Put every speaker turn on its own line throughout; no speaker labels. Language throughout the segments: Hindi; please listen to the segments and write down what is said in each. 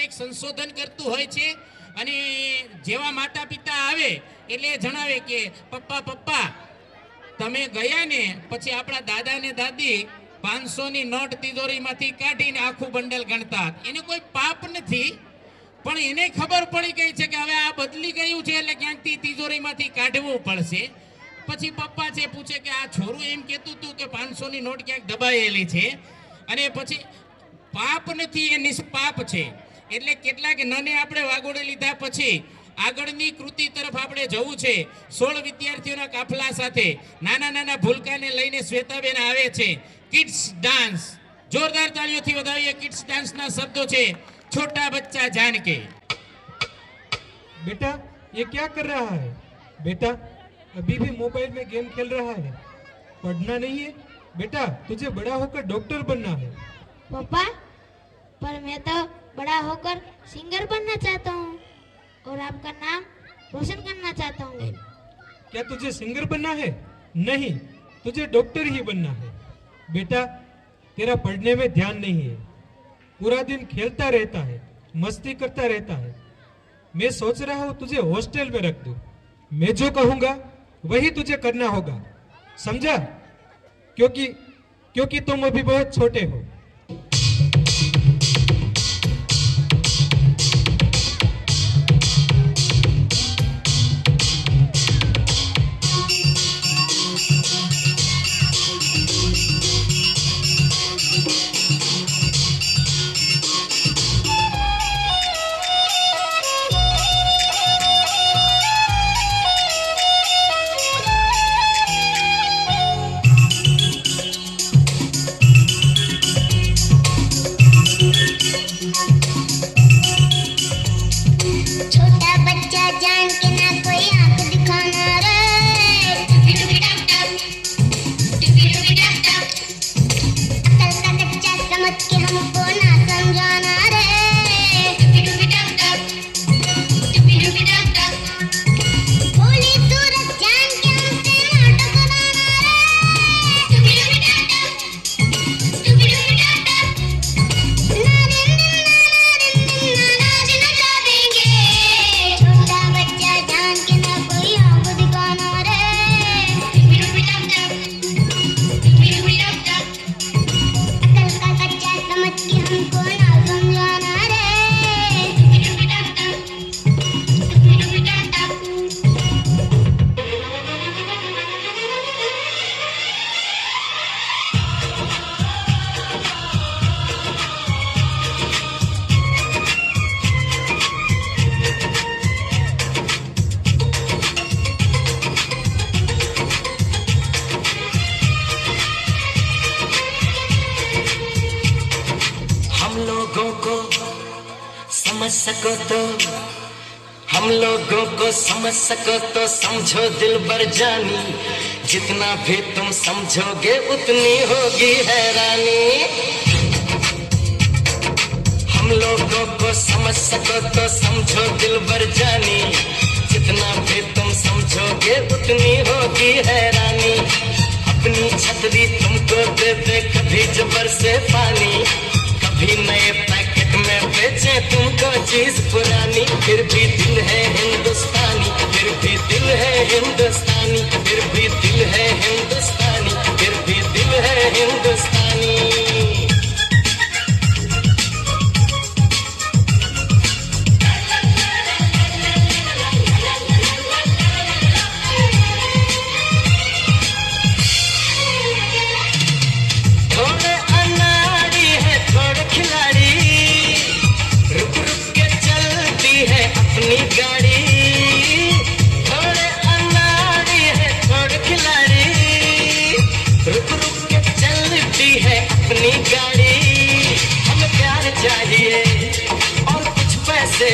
કંઈક સંશોધન કરતું હોય છે અને જેવા માતા પિતા આવે એટલે જણાવે કે પપ્પા પપ્પા તમે ગયા ને પછી આપણા દાદા ને દાદી 500 ની નોટ તિજોરીમાંથી કાઢીને આખું બંડલ ગણતા. એને કોઈ પાપ નથી, પણ એને ખબર પડી ગઈ છે કે હવે આ બદલી ગયું છે એટલે ક્યાંકથી તિજોરીમાંથી કાઢવું પડશે. પછી પપ્પા છે પૂછે કે આ છોરું એમ કહેતું હતું કે 500 ની નોટ ક્યાંક દબાયેલી છે. અને પછી પાપ નથી, એ નિષ્પાપ છે. એટલે કેટલાક નને આપણે વાગોડી લીધા પછી આગળની કૃતિ તરફ આપણે જવું છે. 16 વિદ્યાર્થીઓના કાફલા સાથે નાના નાના ભૂલકાને લઈને શ્વેતાબેન આવે છે. કિડ્સ ડાન્સ, જોરદાર તાળીઓથી વધાવીએ. કિડ્સ ડાન્સના શબ્દો છે छोटा बच्चा जान के.
बेटा ये क्या कर रहा है? बेटा अभी भी मोबाइल में गेम खेल रहा है, पढ़ना नहीं है? बेटा तुझे बड़ा होकर डॉक्टर बनना है.
पापा पर मैं तो बड़ा होकर सिंगर बनना चाहता हूँ और आपका नाम रोशन करना चाहता हूँ.
क्या तुझे सिंगर बनना है? नहीं, तुझे डॉक्टर ही बनना है. बेटा तेरा पढ़ने में ध्यान नहीं है, पूरा दिन खेलता रहता है, मस्ती करता रहता है. मैं सोच रहा हूँ तुझे हॉस्टल में रख दूं. मैं जो कहूँगा वही तुझे करना होगा, समझा? क्योंकि तुम अभी बहुत छोटे हो.
हम लोगों को समझ सको तो समझो दिलबर जानी, जितना भी तुम समझोगे उतनी होगी हैरानी. हम लोगों को समझ सको तो समझो दिलबर जानी, जितना भी तुम समझोगे उतनी होगी हैरानी. अपनी छतरी तुमको दे दे कभी जबर से पानी, कभी नए पैकेट में बेचे तुमको चीज पुरानी. फिर भी दिल है हिंदुस्तानी, फिर भी दिल है हिंदुस्तानी, फिर भी दिल है हिंदुस्तानी, फिर भी दिल है हिंदुस्तानी.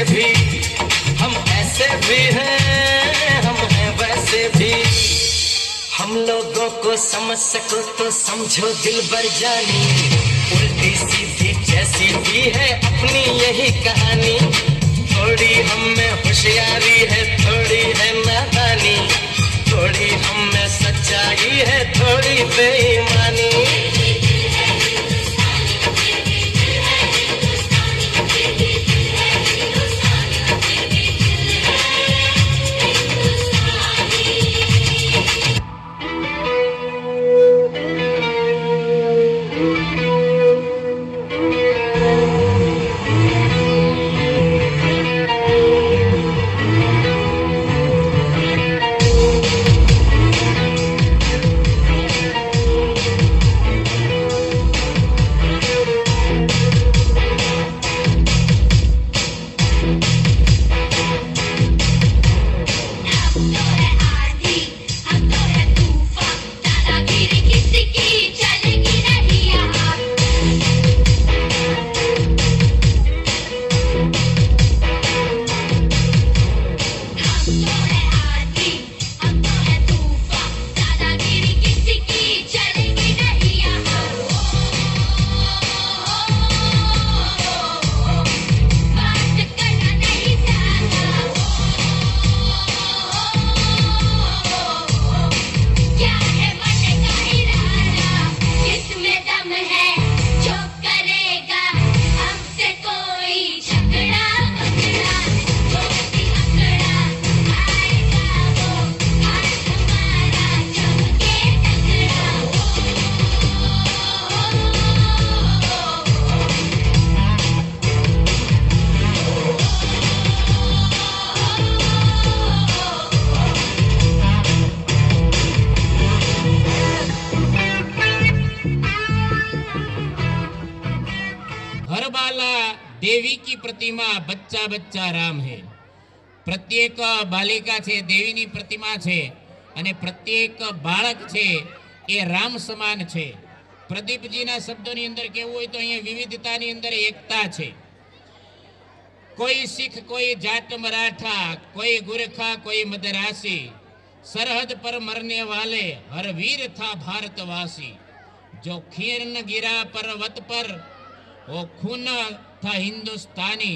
भी हम ऐसे भी हैं, हम हैं वैसे भी. हम लोगों को समझ सको तो समझो दिलबर जानी, उल्टी सीधी जैसी भी है अपनी यही कहानी. थोड़ी हम में होशियारी है, थोड़ी है नादानी, थोड़ी हम में सच्चाई है, थोड़ी बेईमानी.
की प्रतिमा बच्चा बच्चा राम है। प्रत्येक बालिका छे देवीनी प्रतिमा छे અને પ્રત્યેક બાળક છે એ રામ સમાન છે। પ્રદીપજીના શબ્દોની અંદર કેવું હોય તો અહીંયા વિવિધતાની અંદર એકતા છે। कोई सिख कोई जाट मराठा कोई गुरखा कोई मदरासी सरहद पर मरने वाले हर वीर था भारतवासी। जो खीर न गिरा पर्वत पर वो खून था हिंदुस्तानी।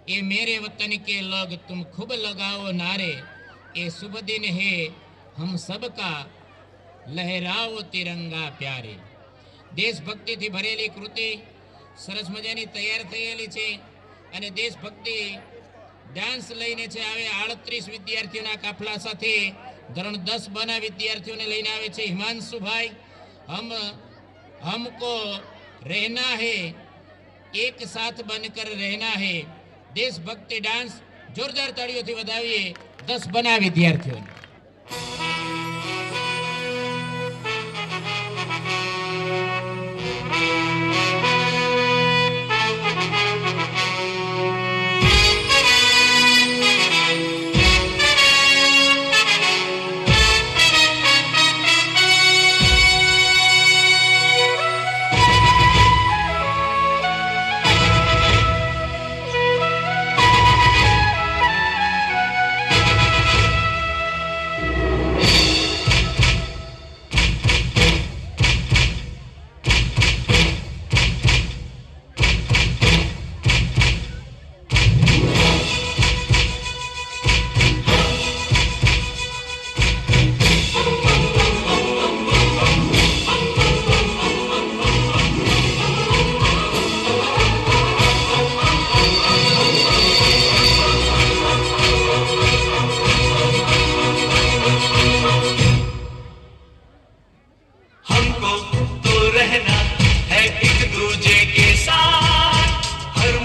ये मेरे वतन के लोग तुम खूब लगाओ नारे। ये शुभ दिन है हम सबका लहराओ तिरंगा प्यारे। देशभक्ति थी भरेली कृति सरस मजानी तैयार थयेली छे અને દેશભક્તિ ડાન્સ લઈને છે આવે 38 વિદ્યાર્થીઓના કાફલા સાથે ધોરણ 10 બના વિદ્યાર્થીઓને લઈને આવે છે હિમાંશુભાઈ। हमको रहना है एक साथ बनकर रहना है। देशभक्ति डांस जोरदार તાળીઓથી વધાવીએ 10 બના વિદ્યાર્થીઓને।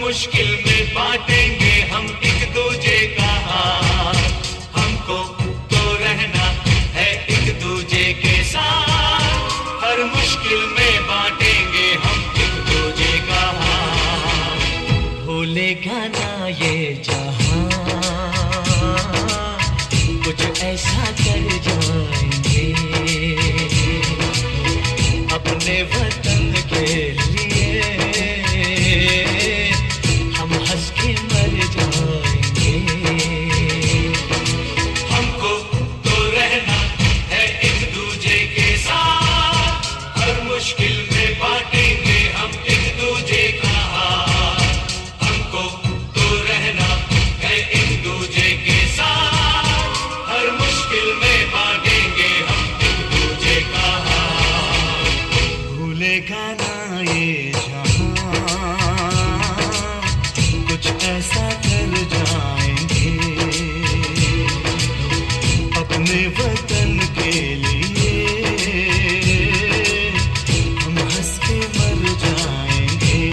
मुश्किल में बांटेंगे हम एक दूजे का हाथ। हमको तो रहना है एक दूजे के साथ। हर मुश्किल में बांटेंगे हम एक दूजे का हाथ।
भूलेगा ना ये जहां कुछ ऐसा कर जाएंगे अपने वतन के लिए हम हंस के मर जाएंगे।
हमको तो रहना है एक दूजे के साथ। हर मुश्किल में बांटेंगे हम एक दूजे का हाथ। हमको तो रहना है एक दूजे के साथ। हर मुश्किल में बांटेंगे हम एक दूजे का हाथ।
भूलेगा ना ये जहां कुछ ऐसा कर जाएंगे अपने वतन के लिए हम हंस के मर जाएंगे।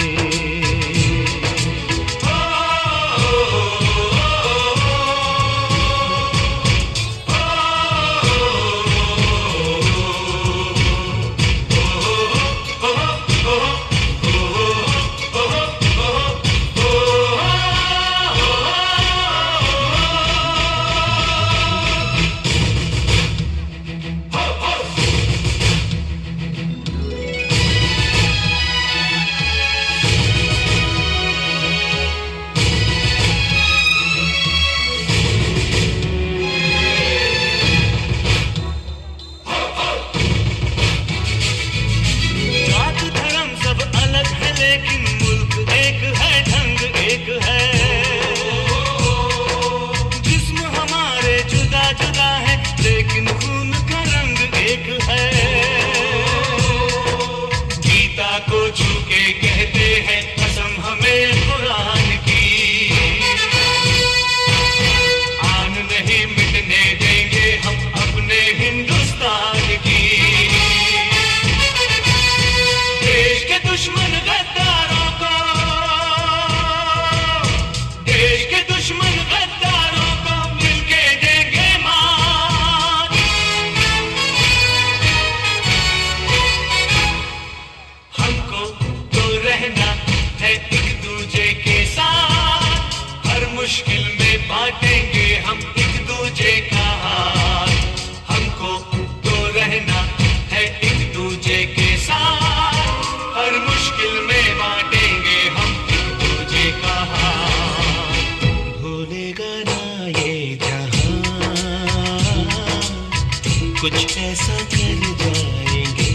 कुछ ऐसा कर जाएंगे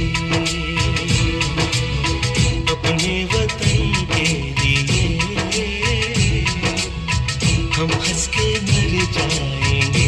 अपने वतन के लिए, हम हंस के मर जाएंगे।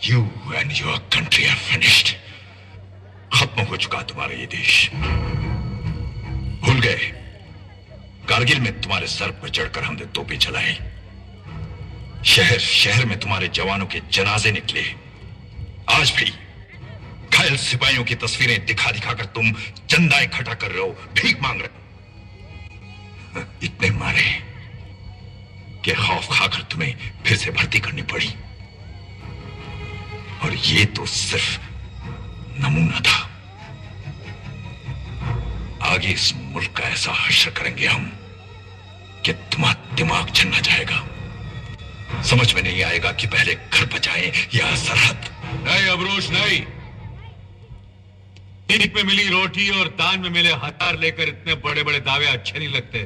You and your country are finished. खत्म हो चुका तुम्हारा ये देश। भूल गए कारगिल में तुम्हारे सर पर चढ़कर हमने तोपें चलाई, शहर शहर में तुम्हारे जवानों के जनाजे निकले। आज भी घायल सिपाहियों की तस्वीरें दिखा दिखाकर तुम चंदा इकट्ठा कर रहे हो, भीख मांग रहे हो। इतने मारे कि खौफ खाकर तुम्हें फिर से भर्ती करनी पड़ी। और ये तो सिर्फ नमूना था। आगे इस मुल्क का ऐसा हश्र करेंगे हम कि तुम्हारा दिमाग चलना जाएगा। समझ में नहीं आएगा कि पहले घर बचाएं या सरहद।
नहीं अबरोश नहीं। ईद में मिली रोटी और दान में मिले हथियार लेकर इतने बड़े बड़े दावे अच्छे नहीं लगते।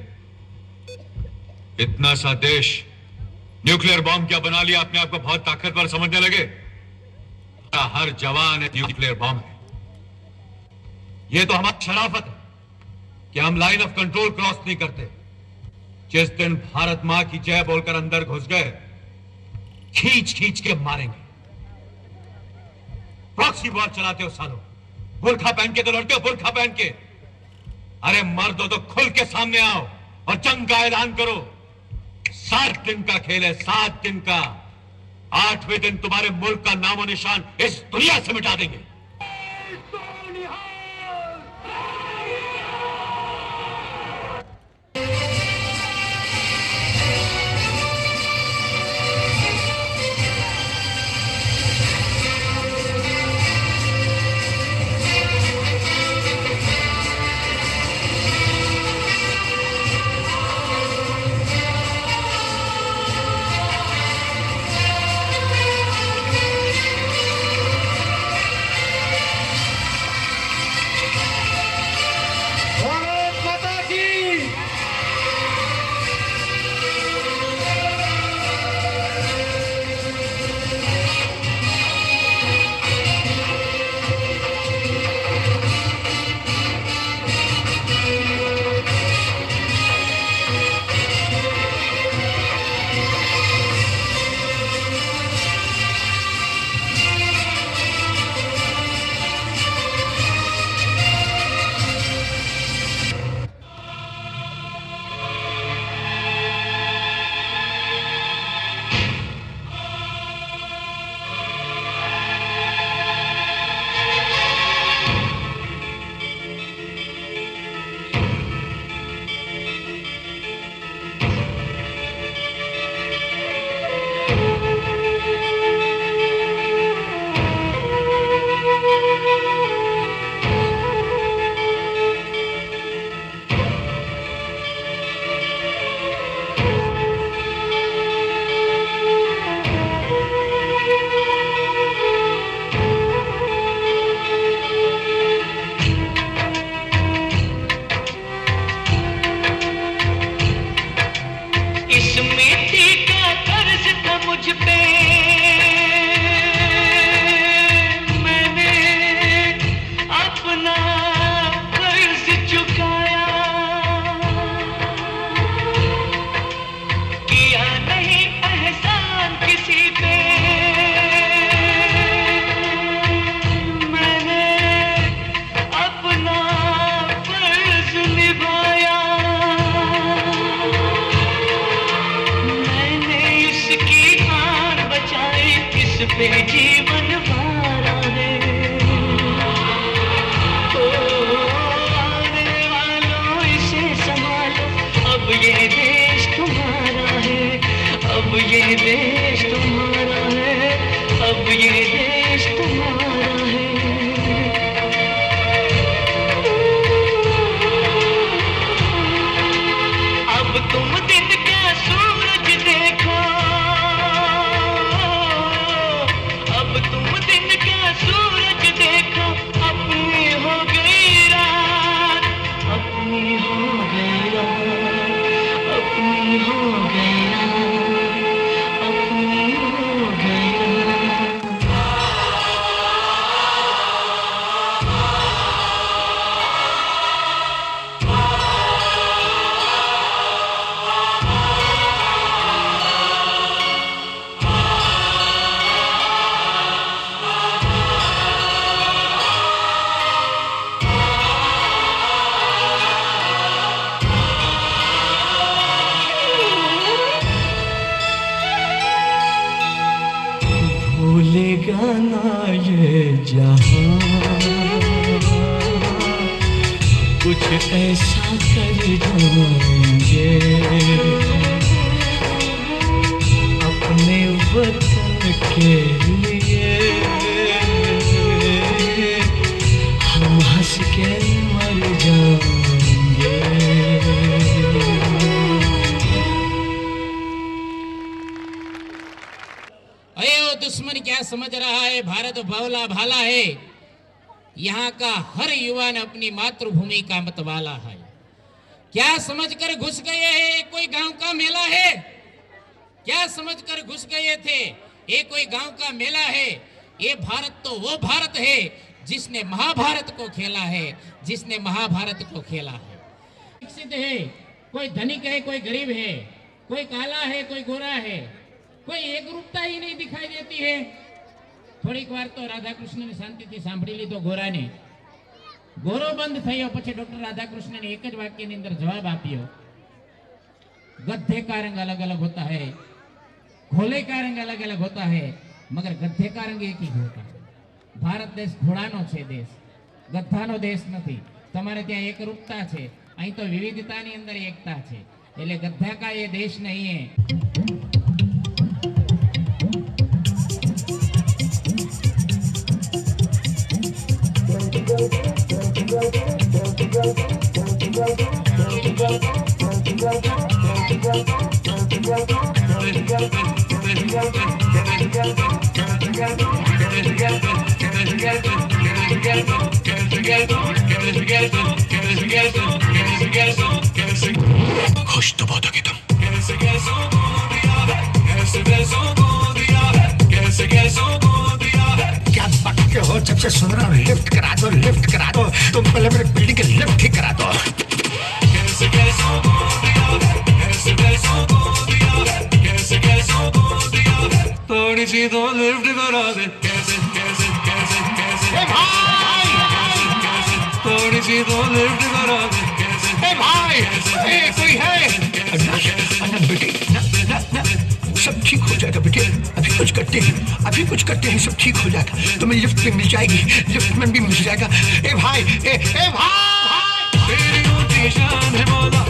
इतना सा देश न्यूक्लियर बॉम्ब क्या बना लिया, अपने आप को बहुत ताकतवर समझने लगे। हर जवान एक न्यूक्लियर बॉम्ब है। यह तो हमारी शराफत है कि हम लाइन ऑफ कंट्रोल क्रॉस नहीं करते। जिस दिन भारत मां की जय बोलकर अंदर घुस गए, खींच खींच के मारेंगे। प्रॉक्सी वॉर चलाते हो सालों, बुर्खा पहन के तो लड़ते हो, बुर्खा पहन के। अरे मर्द हो तो खुल के सामने आओ और जंग का ऐलान करो। 7 दिन का खेल है, 7 दिन का। 8वें दिन तुम्हारे मुल्क का नामो निशान इस दुनिया से मिटा देंगे।
से जीवन भरा है। ओ आने वालों इसे संभालो, अब ये देश तुम्हारा है, अब ये देश तुम्हारा है, अब ये देश तुम्हारा है। अब तुम दिन का सूरज देखो, अब तुम दिन का सूरज देखो, अपनी हो गई रात, अपनी हो गई रात, अपनी हो गई रात, अपनी हो गई रात। भूलेगा ना ये जहां, कुछ ऐसा कर जाएंगे, अपने वतन के लिए हम हंस के मर जाएंगे।
अरे वो दुश्मन क्या समझ रहा है, भारत भोला भाला है। यहाँ का हर युवा ने अपनी मातृभूमि का मतवाला है। क्या समझकर घुस गए हैं कोई गांव का मेला है, क्या समझकर घुस गए थे ये कोई गांव का मेला है। ये भारत तो वो भारत है जिसने महाभारत को खेला है, जिसने महाभारत को खेला है। विकसित है, कोई धनिक है कोई गरीब है, कोई काला है कोई गोरा है, कोई एक रूपता ही नहीं दिखाई देती है। થોડીક વાર તો રાધાકૃષ્ણની શાંતિથી સાંભળી લીધો ગોરાને, ગોરો બંધ થયો, પછી ડોક્ટર રાધાકૃષ્ણને એક જ વાક્યની અંદર જવાબ આપ્યો, गधे का रंग अलग अलग होता है, घोड़े का रंग अलग अलग होता है, मगर गधे का रंग एक ही होता है। भारत देश घोड़ानो छे देश, गधानो देश नहीं। तमारे त्यां एक रूपता छे, अहीं तो विविधतानी अंदर एकता छे, એટલે गधा का ये देश नहीं है।
खुश तो बहुत होगी तुम।
क्या बकते हो, जब से सुन रहा हूँ लिफ्ट करा दो, लिफ्ट करा दो। तुम पहले मेरे बिल्डिंग के लिफ्ट ठीक करा दो।
थोड़ी सी तो लिफ्ट करा दे, कैसे कैसे कैसे कैसे थोड़ी सी तो लिफ्ट करा दे, कैसे
भाई कोई है? बेटे सब ठीक हो जाएगा बेटे, अभी कुछ करते हैं, अभी कुछ करते हैं, सब ठीक हो जाएगा। तुम्हें लिफ्ट में मिल जाएगी, लिफ्ट में भी मिल जाएगा। ए भाई, ए भाई,
तेरी ऊंची शान है मौला,